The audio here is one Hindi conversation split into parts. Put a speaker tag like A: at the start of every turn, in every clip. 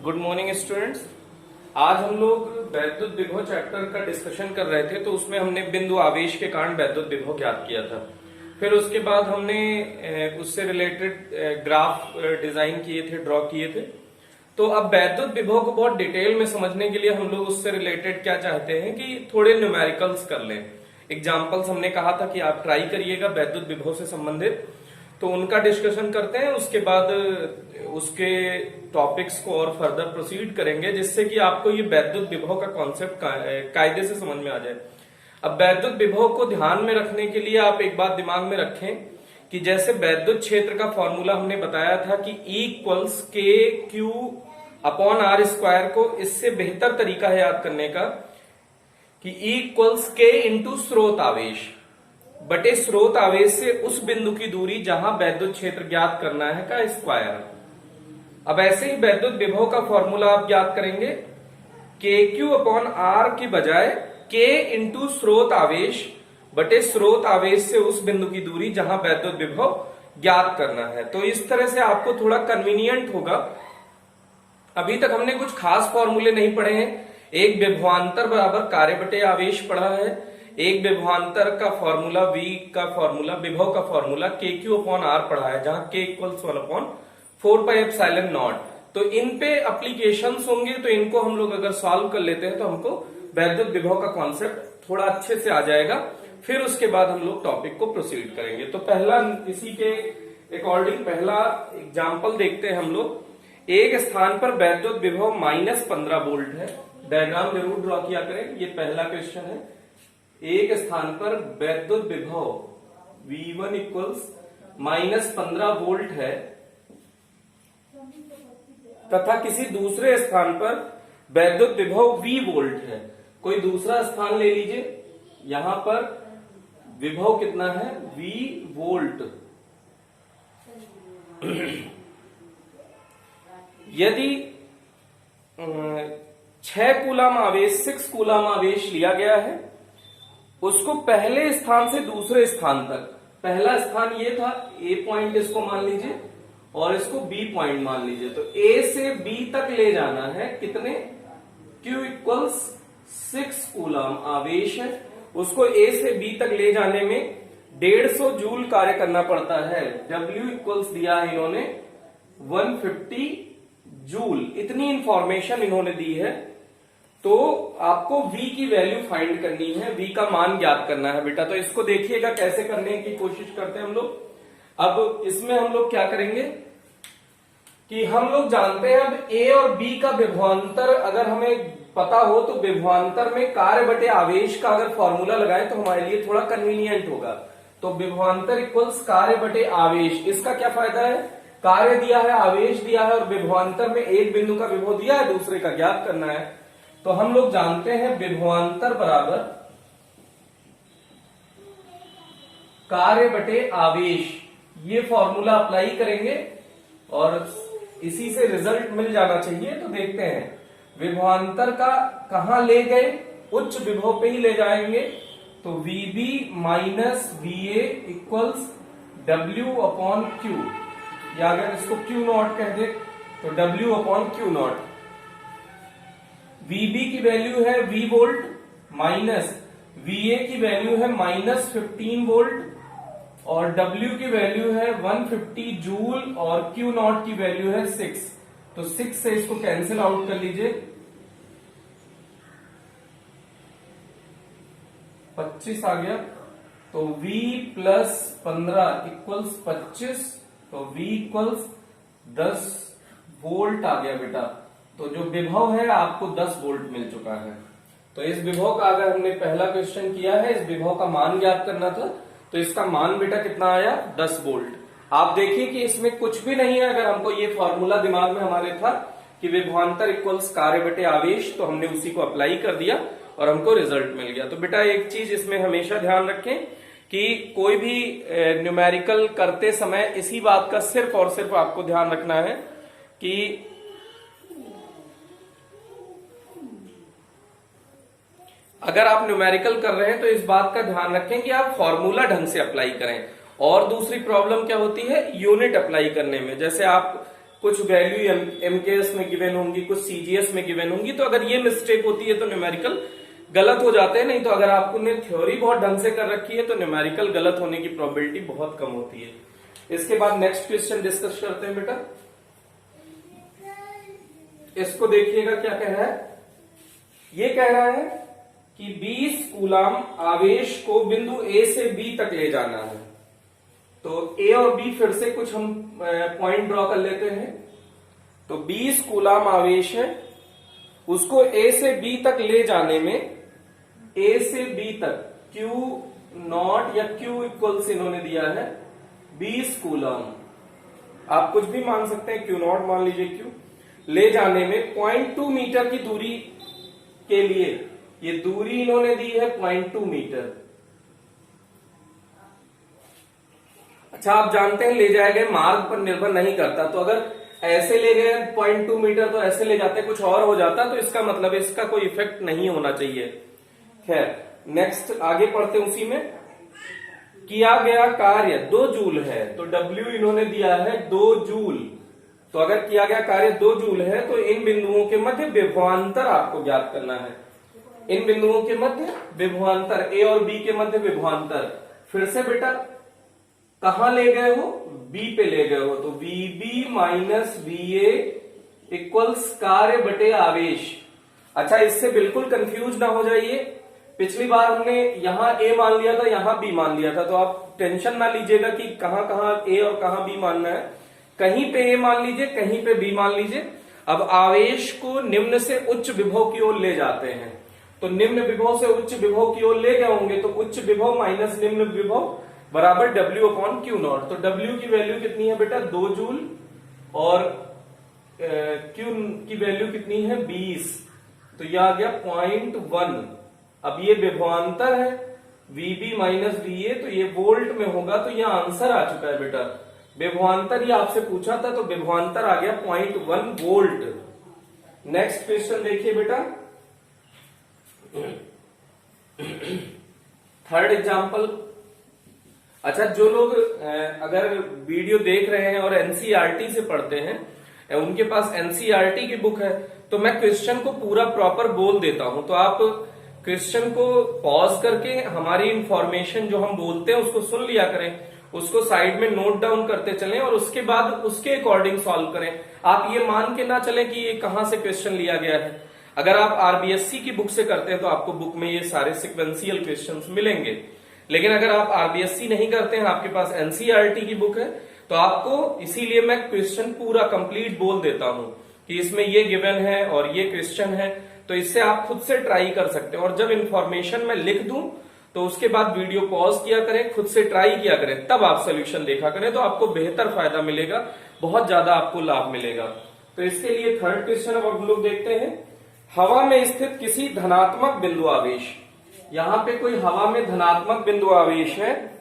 A: Good morning students. आज हम लोग वैद्युत विभव चैप्टर का डिस्कशन कर रहे थे, तो उसमें हमने बिंदु आवेश के कारण वैद्युत विभव ज्ञात किया था। फिर उसके बाद हमने उससे रिलेटेड ग्राफ डिजाइन किए थे, ड्रॉ किए थे। तो अब वैद्युत विभव को बहुत डिटेल में समझने के लिए हम लोग उससे रिलेटेड क्या चाहते हैं कि थोड़े न्यूमेरिकल्स कर लें। एग्जाम्पल्स हमने कहा था कि आप ट्राई करिएगा वैद्युत विभव से संबंधित, तो उनका डिस्कशन करते हैं। उसके बाद उसके टॉपिक्स को और फर्दर प्रोसीड करेंगे, जिससे कि आपको ये वैद्युत विभव का कॉन्सेप्ट कायदे से समझ में आ जाए। अब वैद्युत विभव को ध्यान में रखने के लिए आप एक बात दिमाग में रखें कि जैसे वैद्युत क्षेत्र का फॉर्मूला हमने बताया था कि E इक्वल्स के क्यू अपॉन आर स्क्वायर को इससे बेहतर तरीका है याद करने का कि E इक्वल्स के इंटू स्रोत आवेश बटे स्रोत आवेश से उस बिंदु की दूरी जहां वैद्युत क्षेत्र ज्ञात करना है का स्क्वायर। अब ऐसे ही वैद्युत विभव का फॉर्मूला आप ज्ञात करेंगे के क्यू अपॉन आर की बजाय के इंटू स्रोत आवेश बटे स्रोत आवेश से उस बिंदु की दूरी जहां वैद्युत विभव ज्ञात करना है। तो इस तरह से आपको थोड़ा कन्वीनियंट होगा। अभी तक हमने कुछ खास फॉर्मूले नहीं पढ़े हैं। एक विभवांतर बराबर कार्य बटे आवेश पढ़ा है, एक विभवांतर का फॉर्मूला V का फॉर्मूला विभव का फॉर्मूला के क्यू अपॉन आर पढ़ा है, जहां के equals 1 upon 4 pi epsilon not. तो इन पे एप्लीकेशंस होंगे, तो इनको हम लोग अगर सॉल्व कर लेते हैं तो हमको वैद्युत विभव का कॉन्सेप्ट थोड़ा अच्छे से आ जाएगा। फिर उसके बाद हम लोग टॉपिक को प्रोसीड करेंगे। तो पहला इसी के अकॉर्डिंग पहला एग्जाम्पल देखते हैं हम लोग। एक स्थान पर वैद्युत विभव -15 वोल्ट है। डायग्राम जरूर ड्रॉ किया करें, ये पहला क्वेश्चन है। एक स्थान पर वैद्युत विभव V1 इक्वल्स -15 वोल्ट है तथा किसी दूसरे स्थान पर वैद्युत विभव V वोल्ट है। कोई दूसरा स्थान ले लीजिए, यहां पर विभव कितना है V वोल्ट। यदि 6 कूलम आवेश 6 कूलम आवेश लिया गया है, उसको पहले स्थान से दूसरे स्थान तक, पहला स्थान ये था, A पॉइंट इसको मान लीजिए और इसको B पॉइंट मान लीजिए। तो A से B तक ले जाना है कितने, Q इक्वल्स 6 कूलम आवेश है। उसको A से B तक ले जाने में 150 जूल कार्य करना पड़ता है। W इक्वल्स दिया है इन्होंने 150 जूल, इतनी इंफॉर्मेशन इन्होंने दी है। तो आपको V की वैल्यू फाइंड करनी है, V का मान ज्ञात करना है बेटा। तो इसको देखिएगा कैसे करने की कोशिश करते हैं हम लोग। अब इसमें हम लोग क्या करेंगे कि हम लोग जानते हैं अब A और B का विभवांतर अगर हमें पता हो तो विभवांतर में कार्य बटे आवेश का अगर फॉर्मूला लगाए तो हमारे लिए थोड़ा कन्वीनियंट होगा। तो विभवांतर इक्वल्स कार्य बटे आवेश, इसका क्या फायदा है, कार्य दिया है, आवेश दिया है और विभवांतर में एक बिंदु का विभव दिया है, दूसरे का ज्ञात करना है। तो हम लोग जानते हैं विभवांतर बराबर कार्य बटे आवेश, ये फॉर्मूला अप्लाई करेंगे और इसी से रिजल्ट मिल जाना चाहिए। तो देखते हैं विभवांतर का कहां ले गए, उच्च विभव पे ही ले जाएंगे। तो VB minus VA equals W upon Q, या अगर इसको Q नॉट कह दे तो W upon Q not. VB की वैल्यू है V वोल्ट माइनस VA की वैल्यू है -15 वोल्ट और W की वैल्यू है 150 जूल और Q नॉट की वैल्यू है 6। तो 6 से इसको कैंसिल आउट कर लीजिए, 25 आ गया। तो V प्लस 15 इक्वल्स 25, तो V इक्वल्स 10 वोल्ट आ गया बेटा। तो जो विभव है आपको 10 वोल्ट मिल चुका है। तो इस विभव का अगर हमने पहला क्वेश्चन किया है, इस विभव का मान ज्ञात करना था, तो इसका मान बेटा कितना आया 10 वोल्ट। आप देखिए कि इसमें कुछ भी नहीं है। अगर हमको ये फॉर्मूला दिमाग में हमारे था कि विभवांतर इक्वल्स कार्य बटे आवेश, तो हमने उसी को अप्लाई कर दिया और हमको रिजल्ट मिल गया। तो बेटा एक चीज इसमें हमेशा ध्यान रखें कि कोई भी न्यूमेरिकल करते समय इसी बात का सिर्फ और सिर्फ आपको ध्यान रखना है कि अगर आप न्यूमेरिकल कर रहे हैं तो इस बात का ध्यान रखें कि आप फॉर्मूला ढंग से अप्लाई करें। और दूसरी प्रॉब्लम क्या होती है यूनिट अप्लाई करने में, जैसे आप कुछ वैल्यू एमकेएस में गिवन होंगी, कुछ सीजीएस में गिवन होंगी। तो अगर ये मिस्टेक होती है तो न्यूमेरिकल गलत हो जाते हैं, नहीं तो अगर आपने थ्योरी बहुत ढंग से कर रखी है तो न्यूमेरिकल गलत होने की प्रोबेबिलिटी बहुत कम होती है। इसके बाद नेक्स्ट क्वेश्चन डिस्कस करते हैं बेटा। इसको देखिएगा क्या कह रहा है। ये कह रहा है कि 20 कूलाम आवेश को बिंदु ए से बी तक ले जाना है। तो ए और बी फिर से कुछ हम पॉइंट ड्रॉ कर लेते हैं। तो 20 कूलाम आवेश है, उसको ए से बी तक ले जाने में ए से बी तक Q नॉट या Q इक्वल्स इन्होंने दिया है 20 कूलम। आप कुछ भी मान सकते हैं, Q नॉट मान लीजिए Q। ले जाने में 0.2 मीटर की दूरी के लिए, ये दूरी इन्होंने दी है 0.2 मीटर। अच्छा, आप जानते हैं ले जाए गए मार्ग पर निर्भर नहीं करता। तो अगर ऐसे ले गए 0.2 मीटर तो ऐसे ले जाते कुछ और हो जाता, तो इसका मतलब इसका कोई इफेक्ट नहीं होना चाहिए। खैर, नेक्स्ट आगे पढ़ते हैं। उसी में किया गया कार्य 2 जूल है, तो W इन्होंने दिया है 2 जूल। तो अगर किया गया कार्य 2 जूल है तो इन बिंदुओं के मध्य विभवांतर आपको ज्ञात करना है। इन बिंदुओं के मध्य विभवांतर, ए और बी के मध्य विभवांतर। फिर से बेटा कहां ले गए हो, बी पे ले गए हो। तो VB माइनस VA इक्वल्स कार्य बटे आवेश। अच्छा, इससे बिल्कुल कंफ्यूज ना हो जाइए। पिछली बार हमने यहां ए मान लिया था, यहां बी मान लिया था, तो आप टेंशन ना लीजिएगा कि कहां कहां ए और कहां बी मानना है। कहीं पे ए मान लीजिए, कहीं पे बी मान लीजिए। अब आवेश को निम्न से उच्च विभव की ओर ले जाते हैं, तो निम्न विभव से उच्च विभव की ओर ले गए होंगे, तो उच्च विभव माइनस निम्न विभव बराबर W अपॉन Q नॉट। तो W की वैल्यू कितनी है बेटा 2 जूल, और Q की वैल्यू कितनी है 20। तो यह आ गया 0.1। अब ये विभवांतर है VB माइनस VA, तो ये वोल्ट में होगा, तो यह आंसर आ चुका है बेटा। विभवांतर ये आपसे पूछा था, तो विभवांतर आ गया 0.1 वोल्ट। नेक्स्ट क्वेश्चन देखिए बेटा, थर्ड एग्जांपल। अच्छा, जो लोग अगर वीडियो देख रहे हैं और एनसीईआरटी से पढ़ते हैं, उनके पास एनसीईआरटी की बुक है, तो मैं क्वेश्चन को पूरा प्रॉपर बोल देता हूं। तो आप क्वेश्चन को पॉज करके हमारी इंफॉर्मेशन जो हम बोलते हैं उसको सुन लिया करें, उसको साइड में नोट डाउन करते चलें और उसके बाद उसके अकॉर्डिंग सॉल्व करें। आप ये मान के ना चलें कि ये कहां से क्वेश्चन लिया गया है। अगर आप आरबीएससी की बुक से करते हैं तो आपको बुक में ये सारे सिक्वेंशियल क्वेश्चंस मिलेंगे। लेकिन अगर आप आरबीएससी नहीं करते हैं, आपके पास एनसीईआरटी की बुक है, तो आपको इसीलिए मैं क्वेश्चन पूरा कंप्लीट बोल देता हूं कि इसमें ये गिवन है और ये क्वेश्चन है। तो इससे आप खुद से ट्राई कर सकते हैं, और जब इंफॉर्मेशन मैं लिख दूं तो उसके बाद वीडियो पॉज किया करें, खुद से ट्राई किया करें, तब आप सोल्यूशन देखा करें, तो आपको बेहतर फायदा मिलेगा, बहुत ज्यादा आपको लाभ मिलेगा। तो इसके लिए थर्ड क्वेश्चन अब हम लोग देखते हैं। हवा में स्थित किसी धनात्मक बिंदु आवेश, यहां पे कोई हवा में धनात्मक बिंदु आवेश है,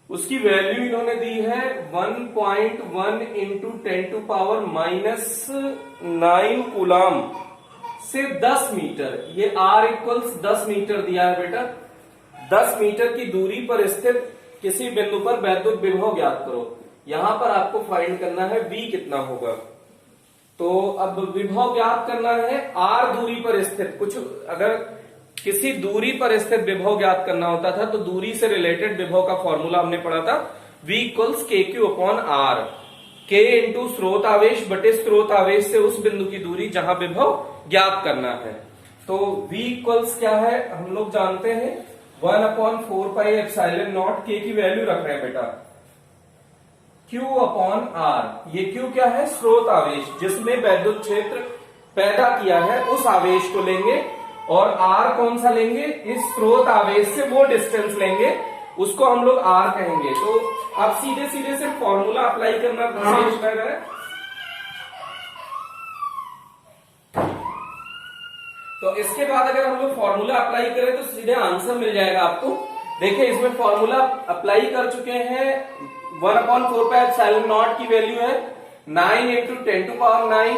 A: उसकी वैल्यू इन्होंने दी है 1.1 इंटू 10⁻⁻9 कूलाम से 10 मीटर। ये R इक्वल्स 10 मीटर दिया है बेटा। 10 मीटर की दूरी पर स्थित किसी बिंदु पर वैद्युत विभव ज्ञात करो। यहां पर आपको फाइंड करना है V कितना होगा। तो अब विभव ज्ञात करना है R दूरी पर स्थित। कुछ अगर किसी दूरी पर स्थित विभव ज्ञात करना होता था तो दूरी से रिलेटेड विभव का फॉर्मूला हमने पढ़ा था V equals KQ upon R। K into स्रोत आवेश बटे स्रोत आवेश से उस बिंदु की दूरी जहां विभव ज्ञात करना है। तो V इक्वल्स क्या है हम लोग जानते हैं 1/4πε0। K की वैल्यू रख रहे हैं बेटा Q अपॉन R। ये Q क्या है, स्रोत आवेश जिसमें वैद्युत क्षेत्र पैदा किया है, उस आवेश को लेंगे, और R कौन सा लेंगे, इस स्रोत आवेश से वो डिस्टेंस लेंगे, उसको हम लोग R कहेंगे। तो अब सीधे सीधे से फॉर्मूला अप्लाई करना विशेष कर रहा है। तो इसके बाद अगर हम लोग फॉर्मूला अप्लाई करें तो सीधे आंसर मिल जाएगा आपको। देखिए इसमें फॉर्मूला अप्लाई कर चुके हैं। 1/4πε0 की वैल्यू है 9 इंटू 10⁻9।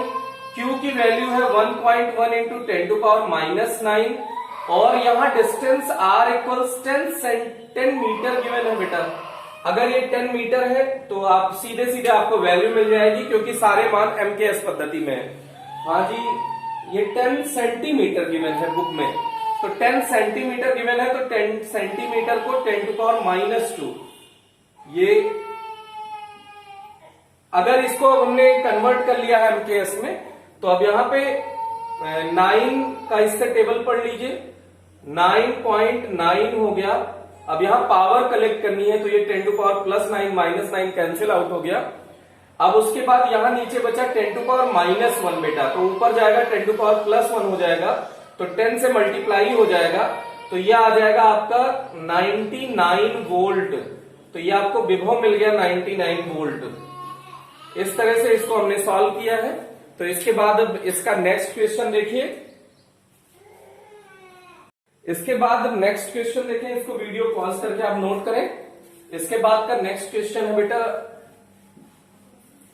A: Q की वैल्यू है 1.1 इंटू 10⁻⁻9, और यहां distance R equals 10 metre given है बेटा। अगर ये 10 मीटर है तो आप सीधे सीधे आपको वैल्यू मिल जाएगी, क्योंकि सारे मान एमकेएस पद्धति में है। हाँ जी, ये 10 सेंटीमीटर गिवन है बुक में, तो 10 सेंटीमीटर गिवन है, तो 10 सेंटीमीटर को 10⁻², ये अगर इसको हमने कन्वर्ट कर लिया है एमकेएस में, तो अब यहां पे 9 का इससे टेबल पढ़ लीजिए, 9.9 हो गया। अब यहां पावर कलेक्ट करनी है, तो ये 10⁻+9 -9 कैंसिल आउट हो गया। अब उसके बाद यहां नीचे बचा 10⁻−1 बेटा, तो ऊपर जाएगा 10⁻+1 हो जाएगा, तो 10 से मल्टीप्लाई हो जाएगा, तो ये आ जाएगा आपका 99 वोल्ट। तो ये आपको विभव मिल गया 99 वोल्ट। इस तरह से इसको हमने सॉल्व किया है। तो इसके बाद अब इसका नेक्स्ट क्वेश्चन देखिए। इसके बाद नेक्स्ट क्वेश्चन देखें, इसको वीडियो पॉज करके आप नोट करें। इसके बाद का नेक्स्ट क्वेश्चन है बेटा,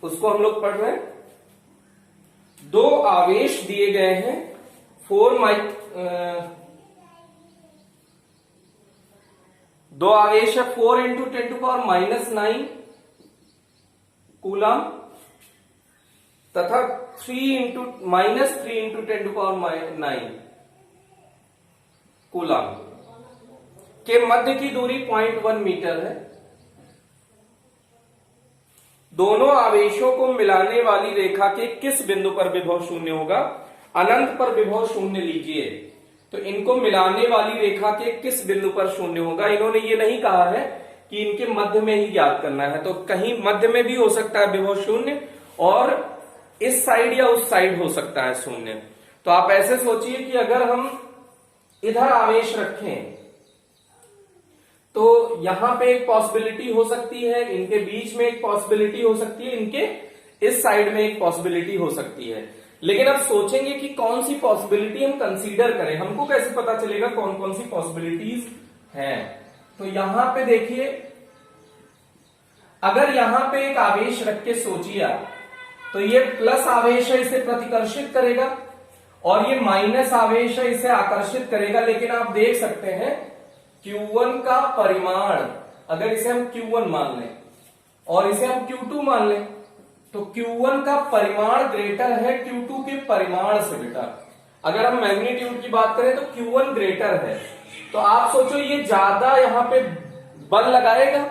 A: उसको हम लोग पढ़ रहे हैं। दो आवेश दिए गए हैं, दो आवेश है 4 × 10⁻9 कूलम तथा 3 × 10⁻9 कूलम के मध्य की दूरी 0.1 मीटर है। दोनों आवेशों को मिलाने वाली रेखा के किस बिंदु पर विभव शून्य होगा? अनंत पर विभव शून्य लीजिए। तो इनको मिलाने वाली रेखा के किस बिंदु पर शून्य होगा? इन्होंने ये नहीं कहा है कि इनके मध्य में ही ज्ञात करना है, तो कहीं मध्य में भी हो सकता है विभव शून्य, और इस साइड या उस साइड हो सकता है शून्य। तो आप ऐसे सोचिए कि अगर हम इधर आवेश रखें तो यहां पे एक पॉसिबिलिटी हो सकती है, इनके बीच में एक पॉसिबिलिटी हो सकती है, इनके इस साइड में एक पॉसिबिलिटी हो सकती है। लेकिन अब सोचेंगे कि कौन सी पॉसिबिलिटी हम कंसीडर करें, हमको कैसे पता चलेगा कौन कौन सी पॉसिबिलिटीज हैं? तो यहां पे देखिए, अगर यहां पे एक आवेश रख के सोचिए तो ये प्लस आवेश है, इसे प्रतिकर्षित करेगा, और ये माइनस आवेश है, इसे आकर्षित करेगा। लेकिन आप देख सकते हैं Q1 का परिमाण, अगर इसे हम Q1 मान लें और इसे हम Q2 मान लें, तो Q1 का परिमाण ग्रेटर है Q2 के परिमाण से बेटा। अगर हम मैग्नीट्यूड की बात करें तो Q1 ग्रेटर है, तो आप सोचो ये ज्यादा यहां पे बल लगाएगा,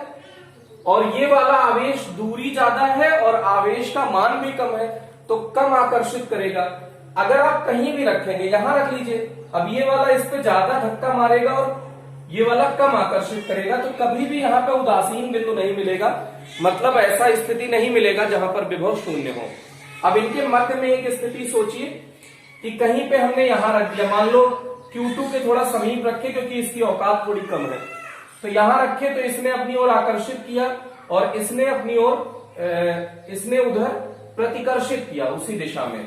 A: और ये वाला आवेश दूरी ज्यादा है और आवेश का मान भी कम है, तो कम आकर्षित करेगा। अगर आप कहीं भी रखेंगे, यहां रख लीजिए, अब ये वाला इस पे ज्यादा धक्का मारेगा और ये वाला कम आकर्षित करेगा, तो कभी भी यहाँ पे उदासीन बिंदु नहीं मिलेगा, मतलब ऐसा स्थिति नहीं मिलेगा जहां पर विभव शून्य हो। अब इनके मध्य में एक स्थिति सोचिए कि कहीं पे हमने यहां रख दिया, मान लो Q2 के थोड़ा समीप रखे क्योंकि इसकी औकात थोड़ी कम है, तो यहां रखे तो इसने अपनी ओर आकर्षित किया और इसने अपनी ओर इसने उधर प्रतिकर्षित किया उसी दिशा में।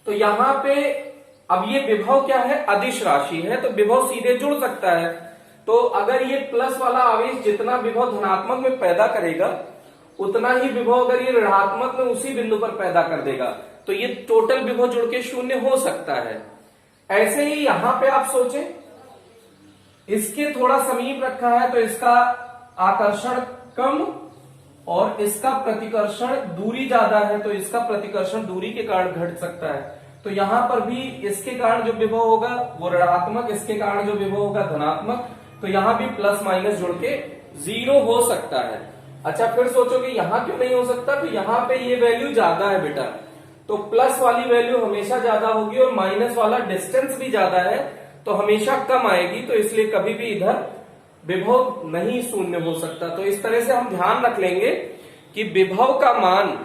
A: तो यहां पे अब ये विभव क्या है? अदिश राशि है, तो विभव सीधे जुड़ सकता है। तो अगर ये प्लस वाला आवेश जितना विभव धनात्मक में पैदा करेगा, उतना ही विभव अगर ये ऋणात्मक में उसी बिंदु पर पैदा कर देगा, तो ये टोटल विभव जुड़ के शून्य हो सकता है। ऐसे ही यहां पे आप सोचें, इसके थोड़ा समीप रखा है तो इसका आकर्षण कम और इसका प्रतिकर्षण दूरी ज्यादा है, तो इसका प्रतिकर्षण दूरी के कारण घट सकता है। तो यहां पर भी इसके कारण जो विभव होगा वो ऋणात्मक, इसके कारण जो विभव होगा धनात्मक, तो यहां भी प्लस माइनस जुड़ के 0 हो सकता है। अच्छा, फिर सोचोगे यहां क्यों नहीं हो सकता? तो यहां पे ये वैल्यू ज्यादा है बेटा, तो प्लस वाली वैल्यू हमेशा ज्यादा होगी और माइनस वाला डिस्टेंस भी ज्यादा है, तो हमेशा कम आएगी, तो इसलिए कभी भी इधर विभव नहीं शून्य हो सकता। तो इस तरह से हम ध्यान रख लेंगे कि विभव का मान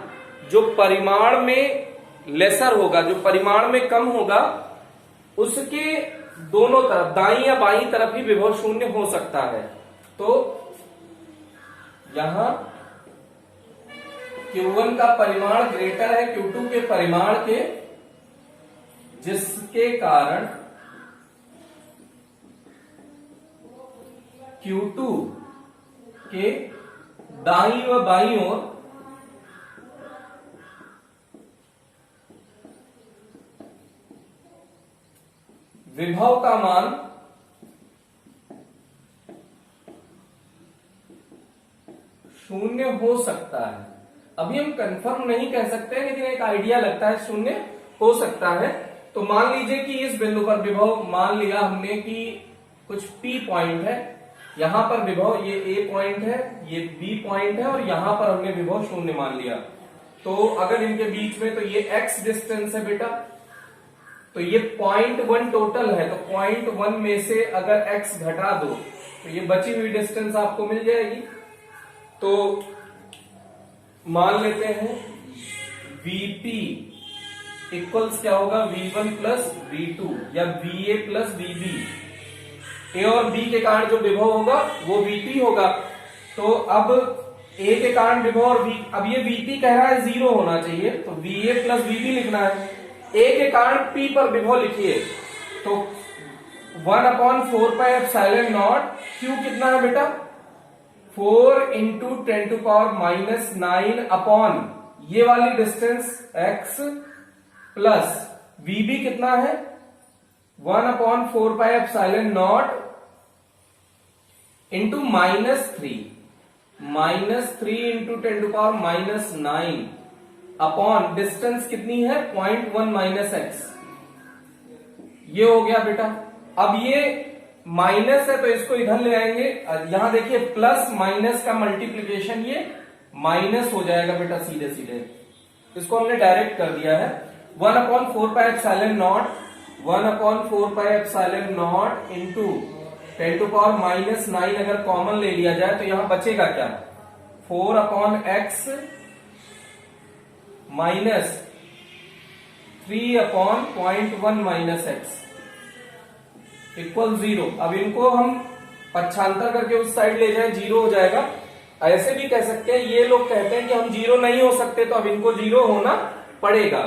A: जो परिमाण में लेसर होगा, जो परिमाण में कम होगा, उसके दोनों तरफ, दाईं या बाईं तरफ ही विभव शून्य हो सकता है। तो यहां Q1 का परिमाण ग्रेटर है Q2 के परिमाण के, जिसके कारण Q2 के दाईं व बाईं ओर विभव का मान शून्य हो सकता है। अभी हम कंफर्म नहीं कह सकते, लेकिन एक आइडिया लगता है शून्य हो सकता है। तो मान लीजिए कि इस बिंदु पर विभव मान लिया हमने कि कुछ P पॉइंट है, यहां पर विभव ये A पॉइंट है, ये B पॉइंट है, और यहां पर हमने विभव शून्य मान लिया। तो अगर इनके बीच में, तो ये x डिस्टेंस है बेटा, तो ये 0.1 टोटल है, तो 0.1 में से अगर x घटा दो तो ये बची हुई डिस्टेंस आपको मिल जाएगी। तो मान लेते हैं VP इक्वल्स क्या होगा, V1 प्लस V2 या VA प्लस VB। A और B के कारण जो विभव होगा वो VP होगा। तो अब A के कारण विभव और अब ये VP कह रहा है 0 होना चाहिए, तो VA प्लस VB लिखना है। A के कारण P पर विभव लिखिए, तो 1/4πε0 Q कितना है बेटा, 4 × 10⁻⁹ अपॉन ये वाली डिस्टेंस x प्लस VB कितना है 1/4πε0 इंटू -3 × 10⁻⁹ अपॉन डिस्टेंस कितनी है 0.1 x। ये हो गया बेटा। अब ये माइनस है तो इसको इधर ले आएंगे, यहां देखिए प्लस माइनस का मल्टीप्लीकेशन ये माइनस हो जाएगा बेटा सीधे सीधे, इसको हमने डायरेक्ट कर दिया है। 1/4πε0 इंटू 10⁻⁹ अगर कॉमन ले लिया जाए तो यहां बचेगा क्या, 4/x माइनस 3/0.1 x इक्वल 0। अब इनको हम पक्षांतर करके उस साइड ले जाए, 0 हो जाएगा। ऐसे भी कह सकते हैं, ये लोग कहते हैं कि हम 0 नहीं हो सकते, तो अब इनको 0 होना पड़ेगा।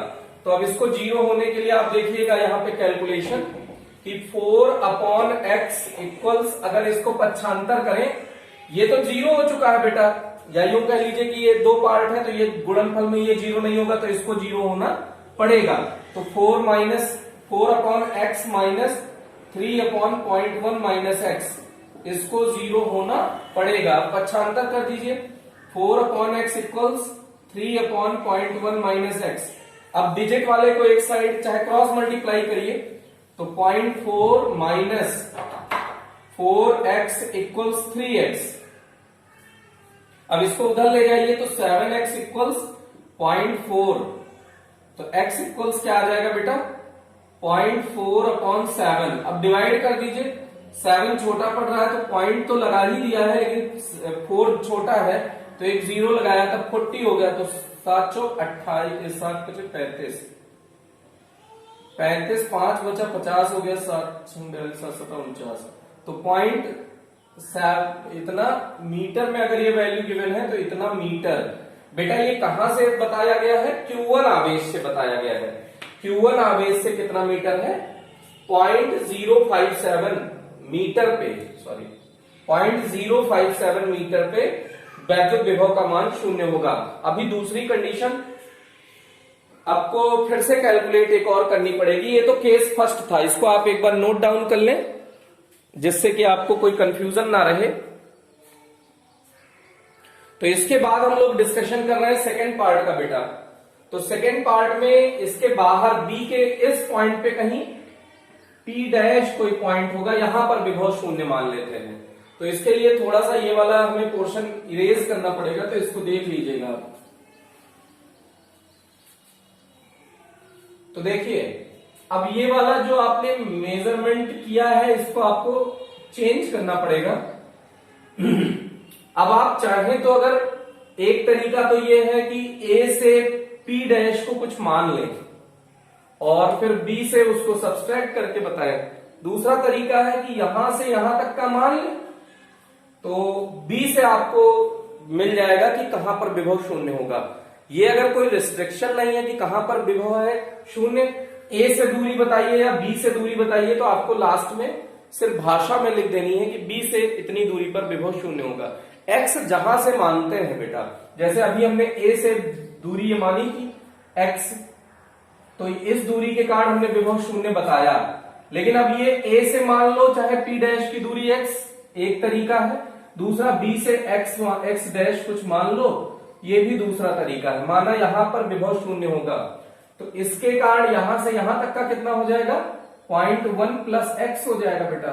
A: तो अब इसको 0 होने के लिए आप देखिएगा यहाँ पे कैलकुलेशन कि 4/x इक्वल्स, अगर इसको पक्षांतर करें, ये तो 0 हो चुका है बेटा, या यूं कह लीजिए कि ये दो पार्ट है, तो ये गुणनफल में ये 0 नहीं होगा, तो इसको 0 होना पड़ेगा। तो 4/x माइनस 3/0.1 x इसको 0 होना पड़ेगा। पक्षांतर कर दीजिए, 4/x इक्वल्स 3/0.1 x। अब डिजिट वाले को एक साइड चाहे क्रॉस मल्टीप्लाई करिए, तो 0.4 माइनस 4x इक्वल्स 3x। अब इसको उधर ले जाइए तो 7x इक्वल्स 0.4, तो x इक्वल्स क्या आ जाएगा बेटा 0.4/7। अब डिवाइड कर दीजिए, 7 छोटा पड़ रहा है तो पॉइंट तो लगा ही दिया है, लेकिन 4 छोटा है तो एक 0 लगाया तब 40 हो गया, तो 7 चौक 28, 7 पचे 35, 35 5 बचा 50 हो गया, 7 49। तो पॉइंट इतना मीटर में अगर ये वैल्यू गिवन है तो इतना मीटर। बेटा ये कहां से बताया गया है, Q1 आवेश से बताया गया है। Q1 आवेश से कितना मीटर है 0.057 मीटर पे, 0.057 मीटर पे वैद्युत विभव का मान 0 होगा। अभी दूसरी कंडीशन आपको फिर से कैलकुलेट एक और करनी पड़ेगी। ये तो केस फर्स्ट था, इसको आप एक बार नोट डाउन कर लें जिससे कि आपको कोई कंफ्यूजन ना रहे। तो इसके बाद हम लोग डिस्कशन कर रहे हैं सेकेंड पार्ट का बेटा। तो सेकेंड पार्ट में इसके बाहर बी के इस पॉइंट पे कहीं P' कोई पॉइंट होगा, यहां पर विभव 0 मान लेते हैं। तो इसके लिए थोड़ा सा ये वाला हमें पोर्शन इरेज करना पड़ेगा, तो इसको देख लीजिएगा आप। तो देखिए अब ये वाला जो आपने मेजरमेंट किया है इसको आपको चेंज करना पड़ेगा। अब आप चाहें तो अगर एक तरीका तो ये है कि A से P' को कुछ मान लें और फिर B से उसको सब्सट्रैक्ट करके बताएं। दूसरा तरीका है कि यहां से यहां तक का मान लें, तो B से आपको मिल जाएगा कि कहां पर विभव 0 होगा। ये अगर कोई रिस्ट्रिक्शन नहीं है कि कहां पर विभव है 0, A से दूरी बताइए या B से दूरी बताइए, तो आपको लास्ट में सिर्फ भाषा में लिख देनी है कि B से इतनी दूरी पर विभव 0 होगा। X जहां से मानते हैं बेटा, जैसे अभी हमने A से दूरी ये मानी थी X, तो इस दूरी के कारण हमने विभव 0 बताया। लेकिन अब ये A से मान लो चाहे P' की दूरी X, एक तरीका है। दूसरा बी से एक्स डैश कुछ मान लो, ये भी दूसरा तरीका है। माना यहां पर विभव शून्य होगा तो इसके कारण यहां से यहां तक का कितना हो जाएगा, 0.1 प्लस एक्स हो जाएगा बेटा।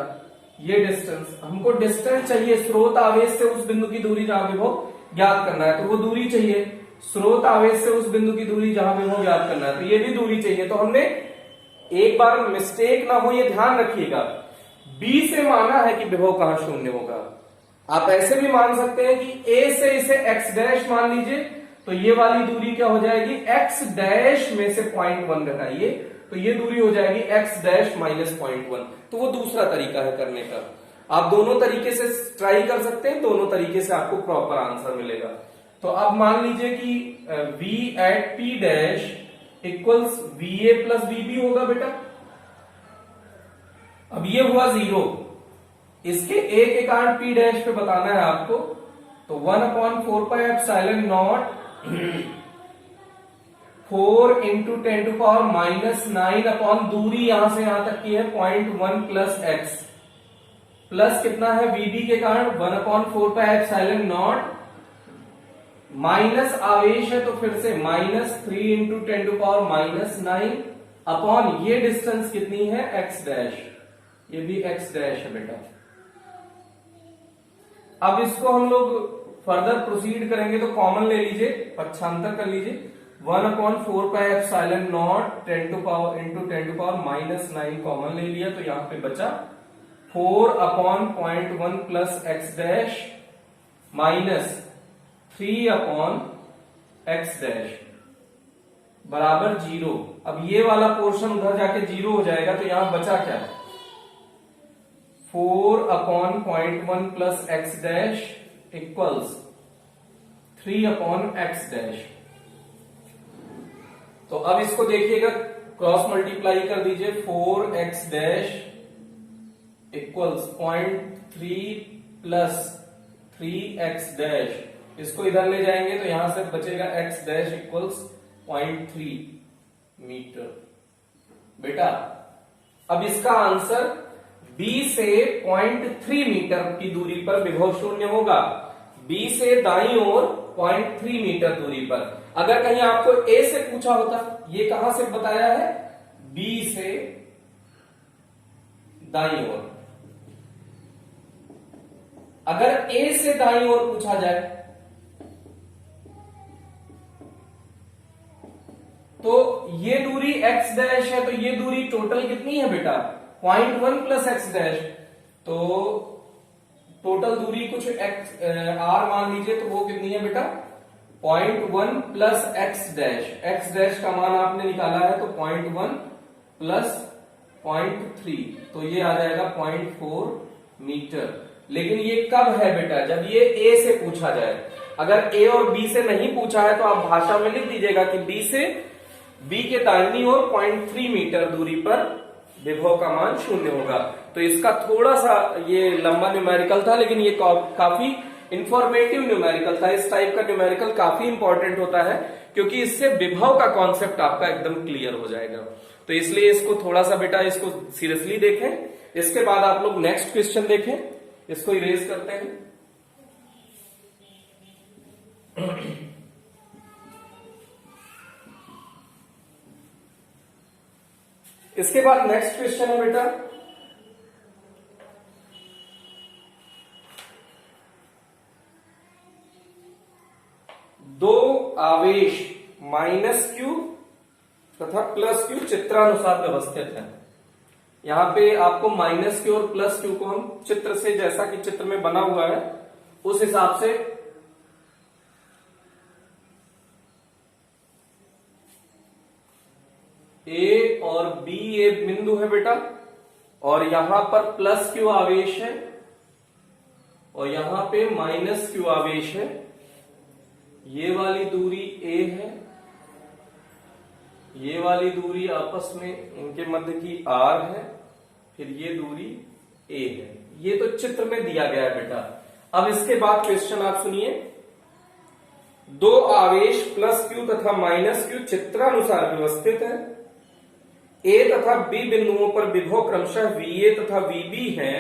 A: ये डिस्टेंस, हमको डिस्टेंस चाहिए, स्रोत आवेश से उस बिंदु की दूरी जहां विभव ज्ञात करना है, तो वो दूरी चाहिए। स्रोत आवेश से उस बिंदु की दूरी जहां विभव ज्ञात करना है, तो ये भी दूरी चाहिए। तो हमने एक बार मिस्टेक ना हो ये ध्यान रखिएगा, बी से माना है कि विभव कहां शून्य होगा। आप ऐसे भी मान सकते हैं कि ए से इसे एक्स डैश मान लीजिए, तो ये वाली दूरी क्या हो जाएगी, एक्स डैश में से 0.1 घटाइए, तो ये दूरी हो जाएगी एक्स डैश माइनस 0.1। तो वो दूसरा तरीका है करने का। आप दोनों तरीके से ट्राई कर सकते हैं, दोनों तरीके से आपको प्रॉपर आंसर मिलेगा। तो अब मान लीजिए कि v at p dash equals va plus vb होगा बेटा। अब ये हुआ 0, इसके a के कारण p डैश पे बताना है आपको, तो 1/4 pi epsilon naught 4 into 10 to power minus 9 upon दूरी यहां से यहां तक की है 0.1 प्लस एक्स, प्लस कितना है vb के कारण 1/4 पाई एप्सिलॉन नॉट, माइनस आवेश है तो फिर से -3 into 10 to power minus 9 upon ये डिस्टेंस कितनी है x डैश, ये भी x डैश है बेटा। अब इसको हम लोग फर्दर प्रोसीड करेंगे तो कॉमन ले लीजिए, पक्षांतर कर लीजिए, 1/4 pi epsilon naught 10 to power into 10 to power minus 9 common ले लिया, तो यहां पे बचा 4/0.1 plus x dash minus 3/x dash बराबर 0। अब ये वाला पोर्शन उधर जाके 0 हो जाएगा, तो यहां बचा क्या, 4/0.1 plus x dash equals 3/x dash. तो अब इसको देखिएगा, क्रॉस मल्टीप्लाई कर दीजिए, 4x dash equals 0.3 plus 3x dash, इसको इधर ले जाएंगे तो यहां से बचेगा x डैश इक्वल्स 0.3 मीटर बेटा। अब इसका आंसर B से 0.3 मीटर की दूरी पर विभव शून्य होगा, B से दाईं ओर 0.3 मीटर दूरी पर। अगर कहीं आपको A से पूछा होता, ये कहां से बताया है, B से दाईं ओर, अगर A से दाईं ओर पूछा जाए तो ये दूरी x डैश है, तो ये दूरी टोटल कितनी है बेटा, 0.1 प्लस एक्स डैश, तो टोटल दूरी कुछ x r मान लीजिए, तो वो कितनी है बेटा, 0.1 plus x dash, x dash का मान आपने निकाला है तो 0.1 प्लस 0.3, तो ये आ जाएगा 0.4 मीटर। लेकिन ये कब है बेटा, जब ये A से पूछा जाए। अगर A और B से नहीं पूछा है तो आप भाषा में लिख दीजिएगा कि B के दाहिनी ओर 0.3 मीटर दूरी पर विभव का मान शून्य होगा। तो इसका थोड़ा सा ये लंबा न्यूमेरिकल था, लेकिन ये काफी इंफॉर्मेटिव न्यूमेरिकल था। इस टाइप का न्यूमेरिकल काफी इंपॉर्टेंट होता है, क्योंकि इससे विभव का कॉन्सेप्ट आपका एकदम क्लियर हो जाएगा। तो इसलिए इसको थोड़ा सा बेटा इसको सीरियसली देखें। इसके बाद आप लोग नेक्स्ट क्वेश्चन देखें, इसको इरेज करते हैं। इसके बाद नेक्स्ट क्वेश्चन है बेटा, दो आवेश -q तथा +q चित्रानुसार व्यवस्थित है। यहां पे आपको -q और +q को हम चित्र से, जैसा कि चित्र में बना हुआ है उस हिसाब से A और B एक बिंदु है बेटा, और यहां पर +q आवेश है और यहां पे -q आवेश है। ये वाली दूरी A है, ये वाली दूरी आपस में इनके मध्य की R है, फिर ये दूरी A है। ये तो चित्र में दिया गया है बेटा। अब इसके बाद क्वेश्चन आप सुनिए, दो आवेश +q तथा -q चित्रानुसार व्यवस्थित है। A तथा B बिंदुओं पर विभव क्रमशः VA तथा VB हैं।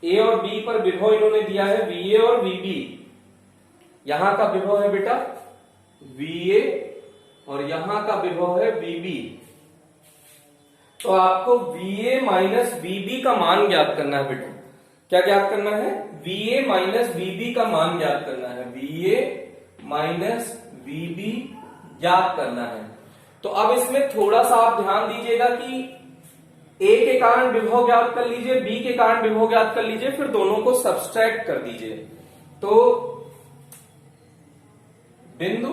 A: ए और बी पर विभव इन्होंने दिया है VA और VB। यहां का विभव है बेटा VA और यहां का विभव है VB। तो आपको VA माइनस VB का मान ज्ञात करना है बेटा। क्या ज्ञात करना है? VA माइनस VB का मान ज्ञात करना है। VA माइनस VB ज्ञात करना है। तो अब इसमें थोड़ा सा आप ध्यान दीजिएगा कि A के कारण विभव ज्ञात कर लीजिए, B के कारण विभव ज्ञात कर लीजिए, फिर दोनों को सब्सट्रैक्ट कर दीजिए। तो बिंदु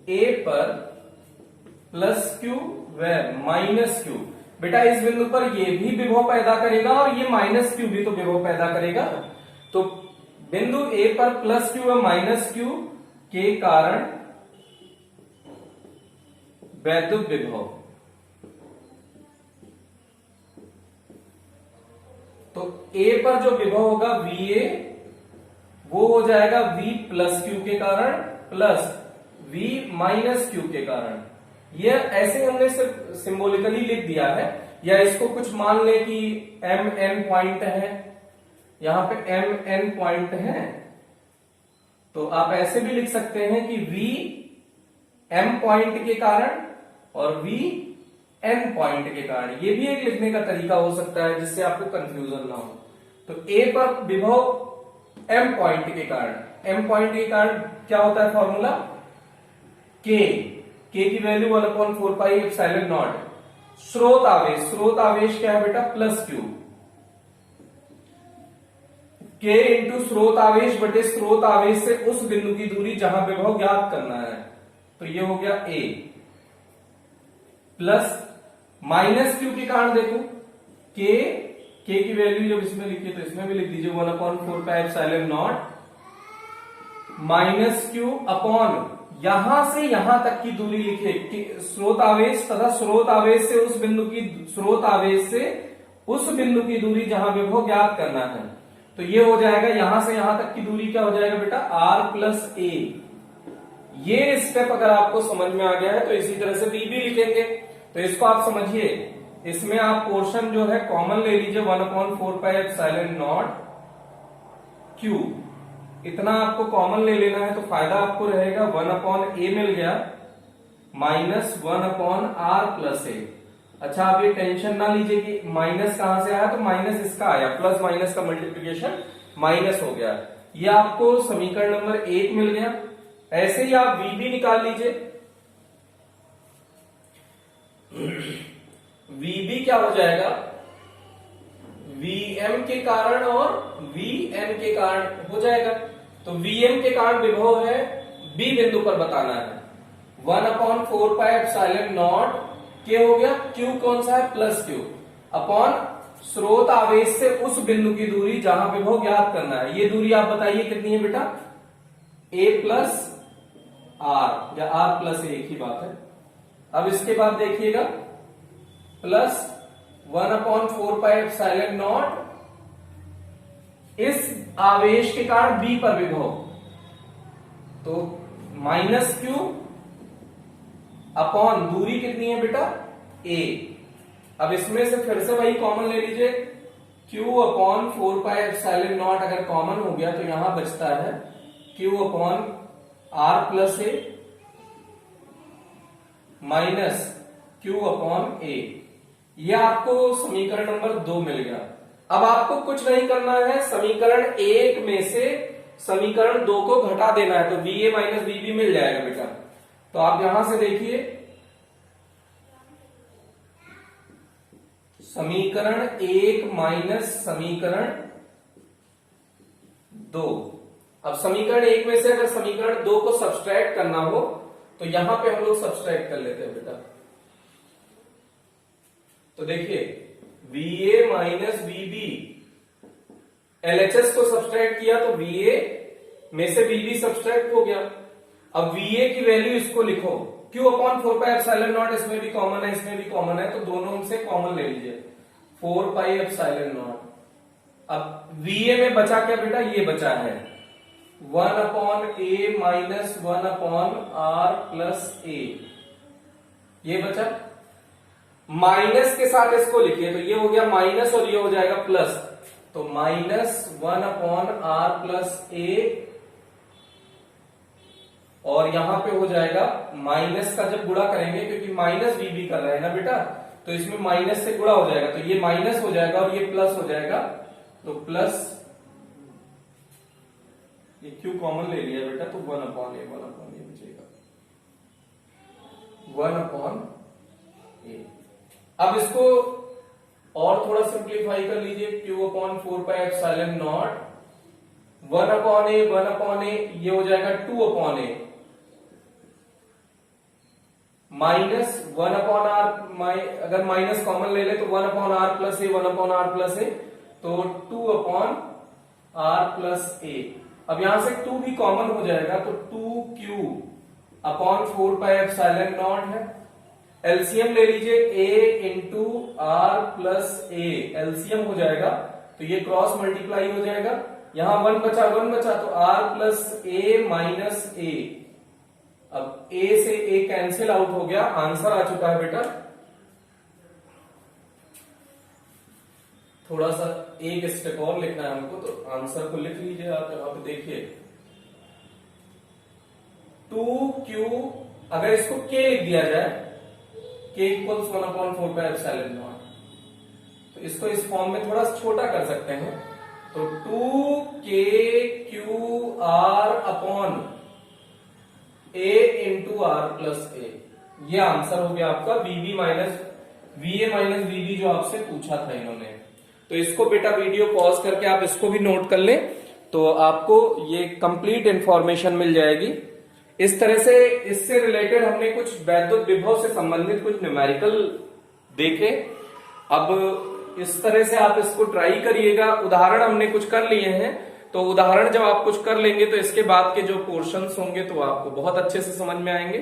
A: A पर प्लस Q व माइनस Q, बेटा इस बिंदु पर ये भी विभव पैदा करेगा और ये माइनस Q भी तो विभव पैदा करेगा। तो बिंदु A पर प्लस Q व माइनस Q के कारण वैद्युत विभव, तो A पर जो विभव होगा VA वो हो जाएगा V प्लस Q के कारण प्लस V माइनस Q के कारण। ये ऐसे हमने सिर्फ सिंबॉलिकली लिख दिया है, या इसको कुछ मान ले कि MN पॉइंट है, यहां पे MN पॉइंट है, तो आप ऐसे भी लिख सकते हैं कि V M पॉइंट के कारण और V N पॉइंट के कारण। ये भी एक लिखने का तरीका हो सकता है जिससे आपको कंफ्यूजन ना हो। तो A पर विभव M पॉइंट के कारण, M पॉइंट के कारण क्या होता है फॉर्मूला? K की वैल्यू 1/4 पाई एप्सिलॉन नॉट। स्रोत आवेश क्या है बेटा? Plus Q। K इंटू स्रोत आवेश बटे स्रोत आवेश से उस बिंदु की दूरी जहां विभव ज्ञात करना है, तो ये हो गया A प्लस माइनस Q के कारण देखो K की वैल्यू जब इसमें लिखिए तो इसमें भी लिख दीजिए 1/4 pi epsilon not minus Q upon यहां से यहां तक की दूरी लिखिए, स्रोत आवेश तथा स्रोत आवेश से उस बिंदु की दूरी जहां विभव ज्ञात करना है। तो ये हो जाएगा यहां से यहां तक की दूरी क्या हो जाएगा बेटा? R plus A। ये स्टेप अगर आपको समझ में आ गया है तो इसी तरह से B भी लिखेंगे। तो इसको आप समझिए, इसमें आप पोर्शन जो है कॉमन ले लीजिए 1/4 पाई एप्सिलॉन नॉट Q, इतना आपको कॉमन ले लेना है तो फायदा आपको रहेगा 1/A मिल गया माइनस 1/R प्लस A। अच्छा आप ये टेंशन ना लीजिए कि माइनस कहां से आया, तो माइनस इसका आया, प्लस माइनस का मल्टीप्लीकेशन माइनस हो गया। ये आपको समीकरण नंबर 1 मिल गया। ऐसे ही आप V भी निकाल लीजिए। VB क्या हो जाएगा? VM के कारण और VN के कारण हो जाएगा। तो VM के कारण विभव है B बिंदु पर बताना है 1/4 पाई एप्सिलॉन नॉट K हो गया, Q कौन सा है? प्लस Q अपॉन स्रोत आवेश से उस बिंदु की दूरी जहां विभव ज्ञात करना है। ये दूरी आप बताइए कितनी है बेटा? A प्लस R या R प्लस A, एक ही बात है। अब इसके बाद देखिएगा प्लस 1/4 पाई एप्सिलॉन नॉट इस आवेश के कारण B पर विभव, तो माइनस Q अपॉन दूरी कितनी है बेटा? A। अब इसमें से फिर से वही कॉमन ले लीजिए, Q/4 पाई एप्सिलॉन नॉट अगर कॉमन हो गया तो यहां बचता है Q/R plus A minus Q/A। यह आपको समीकरण नंबर 2 मिल गया। अब आपको कुछ नहीं करना है, समीकरण 1 में से समीकरण 2 को घटा देना है, तो VA माइनस VB मिल जाएगा बेटा। तो आप यहां से देखिए समीकरण 1 माइनस समीकरण 2। अब समीकरण 1 में से अगर समीकरण 2 को सब्सट्रैक्ट करना हो तो यहां पे हम लोग सब्सट्रैक्ट कर लेते हैं बेटा। तो देखिए VA माइनस VB, LHS को सब्सट्रैक्ट किया तो VA में से VB सब्सट्रैक्ट हो गया। अब VA की वैल्यू इसको लिखो, Q/4 पाई एप्सिलॉन नॉट, इसमें भी कॉमन है इसमें भी कॉमन है, तो दोनों से कॉमन ले लीजिए 4 पाई एप्सिलॉन नॉट। अब VA में बचा क्या बेटा? ये बचा है 1/A minus 1/R plus A, ये बचा माइनस के साथ इसको लिखिए, तो ये हो गया माइनस और ये हो जाएगा प्लस, तो -1/r+a, और यहां पे हो जाएगा माइनस का जब गुणा करेंगे, क्योंकि माइनस bb कर रहे हैं ना बेटा, तो इसमें माइनस से गुणा हो जाएगा, तो ये माइनस हो जाएगा और ये प्लस हो जाएगा, तो प्लस, ये क्यू कॉमन ले लिया बेटा, तो 1/a बचेगा, 1/a। अब इसको और थोड़ा सिंप्लीफाई कर लीजिए, q/4πε0, 1/a, ये हो जाएगा 2/a, -1/r, अगर माइनस कॉमन ले ले तो 1/r+a, 1/r+a, तो 2/r+a। अब यहां से 2 भी कॉमन हो जाएगा, तो 2q/4πε0 है। एलसीएम ले लीजिए, a इंटू r+a, एलसीएम हो जाएगा, तो ये क्रॉस मल्टीप्लाई हो जाएगा, यहां 1 बचा, तो r+a-a, अब a से a कैंसिल आउट हो गया, आंसर आ चुका है बेटा। थोड़ा सा एक स्टेप और लिखना है हमको, तो आंसर को लिख लीजिए आप देखिए, 2q, अगर इसको k लिख दिया जाए, k = 1/4πε0, तो इसको इस फॉर्म में थोड़ा छोटा कर सकते हैं, तो 2kqr/a इंटू r+a, ये आंसर हो गया आपका VA-VB जो आपसे पूछा था इन्होंने। तो इसको बेटा वीडियो पॉज करके आप इसको भी नोट कर लें, तो आपको ये कंप्लीट इंफॉर्मेशन मिल जाएगी। इस तरह से इससे रिलेटेड हमने कुछ वैद्युत विभव से संबंधित कुछ न्यूमेरिकल देखे। अब इस तरह से आप इसको ट्राई करिएगा। उदाहरण हमने कुछ कर लिए हैं, तो उदाहरण जब आप कुछ कर लेंगे तो इसके बाद के जो पोर्शंस होंगे तो आपको बहुत अच्छे से समझ में आएंगे।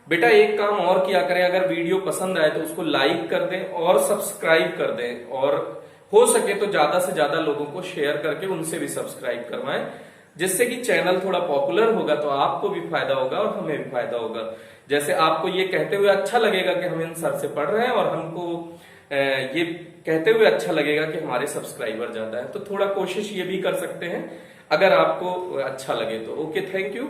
A: बेटा एक काम और किया करें, अगर वीडियो पसंद आए तो उसको लाइक कर दें और सब्सक्राइब कर दें, और हो सके तो ज्यादा से ज्यादा लोगों को शेयर करके उनसे भी सब्सक्राइब करवाएं, जिससे कि चैनल थोड़ा पॉपुलर होगा तो आपको भी फायदा होगा और हमें भी फायदा होगा। जैसे आपको ये कहते हुए अच्छा लगेगा कि हम इन सर से पढ़ रहे हैं, और हमको ये कहते हुए अच्छा लगेगा कि हमारे सब्सक्राइबर ज्यादा है, तो थोड़ा कोशिश ये भी कर सकते हैं अगर आपको अच्छा लगे तो। Okay, thank you.